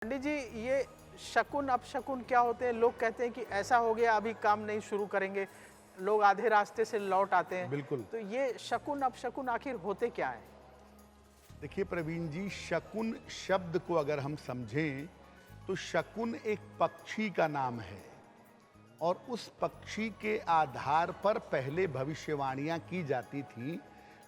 पंडित जी, ये शकुन अपशकुन क्या होते हैं? लोग कहते हैं कि ऐसा हो गया, अभी काम नहीं शुरू करेंगे। लोग आधे रास्ते से लौट आते हैं। बिल्कुल। तो ये शकुन अपशकुन आखिर होते क्या हैं? देखिए प्रवीण जी, शकुन शब्द को अगर हम समझें तो शकुन एक पक्षी का नाम है और उस पक्षी के आधार पर पहले भविष्यवाणियां की जाती थी,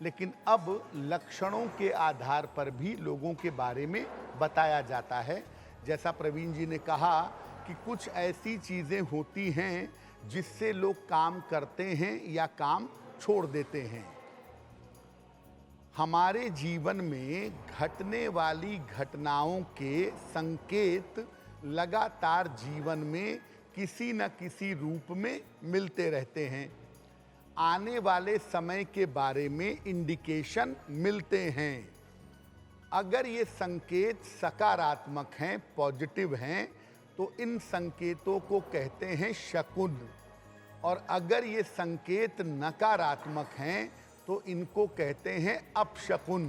लेकिन अब लक्षणों के आधार पर भी लोगों के बारे में बताया जाता है। जैसा प्रवीण जी ने कहा कि कुछ ऐसी चीज़ें होती हैं जिससे लोग काम करते हैं या काम छोड़ देते हैं। हमारे जीवन में घटने वाली घटनाओं के संकेत लगातार जीवन में किसी न किसी रूप में मिलते रहते हैं। आने वाले समय के बारे में इंडिकेशन मिलते हैं। अगर ये संकेत सकारात्मक हैं, पॉजिटिव हैं, तो इन संकेतों को कहते हैं शकुन, और अगर ये संकेत नकारात्मक हैं तो इनको कहते हैं अपशकुन।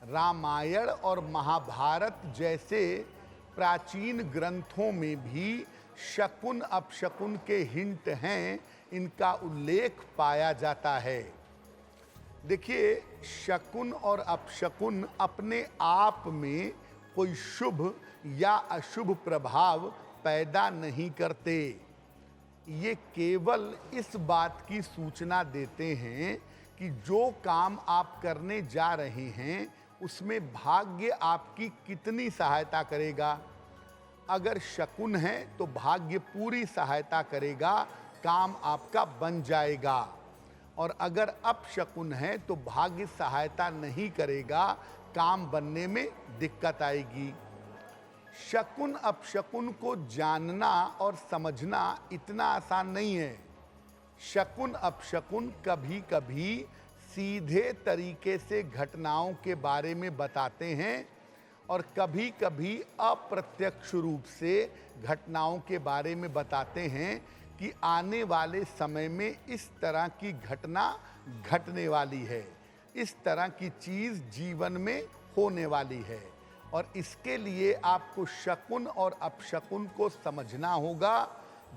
रामायण और महाभारत जैसे प्राचीन ग्रंथों में भी शकुन अपशकुन के हिंट हैं, इनका उल्लेख पाया जाता है। देखिए, शकुन और अपशकुन अपने आप में कोई शुभ या अशुभ प्रभाव पैदा नहीं करते। ये केवल इस बात की सूचना देते हैं कि जो काम आप करने जा रहे हैं उसमें भाग्य आपकी कितनी सहायता करेगा। अगर शकुन है तो भाग्य पूरी सहायता करेगा, काम आपका बन जाएगा, और अगर अपशकुन है तो भाग्य सहायता नहीं करेगा, काम बनने में दिक्कत आएगी। शकुन अपशकुन को जानना और समझना इतना आसान नहीं है। शकुन अपशकुन कभी कभी सीधे तरीके से घटनाओं के बारे में बताते हैं और कभी कभी अप्रत्यक्ष रूप से घटनाओं के बारे में बताते हैं कि आने वाले समय में इस तरह की घटना घटने वाली है, इस तरह की चीज़ जीवन में होने वाली है। और इसके लिए आपको शकुन और अपशकुन को समझना होगा।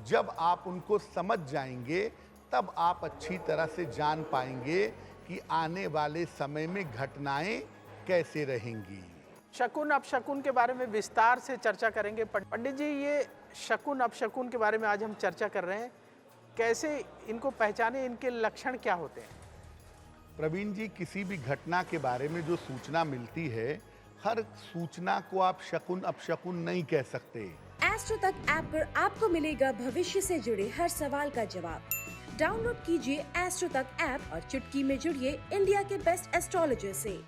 जब आप उनको समझ जाएंगे तब आप अच्छी तरह से जान पाएंगे कि आने वाले समय में घटनाएं कैसे रहेंगी। शकुन अपशकुन के बारे में विस्तार से चर्चा करेंगे। पंडित जी, ये शकुन अपशकुन के बारे में आज हम चर्चा कर रहे हैं। कैसे इनको पहचाने, इनके लक्षण क्या होते हैं? प्रवीण जी, किसी भी घटना के बारे में जो सूचना मिलती है, हर सूचना को आप शकुन अपशकुन नहीं कह सकते। एस्ट्रो तक ऐप पर आपको मिलेगा भविष्य से जुड़े हर सवाल का जवाब। डाउनलोड कीजिए एस्ट्रो तक ऐप और चुटकी में जुड़िए इंडिया के बेस्ट एस्ट्रोलॉजर से।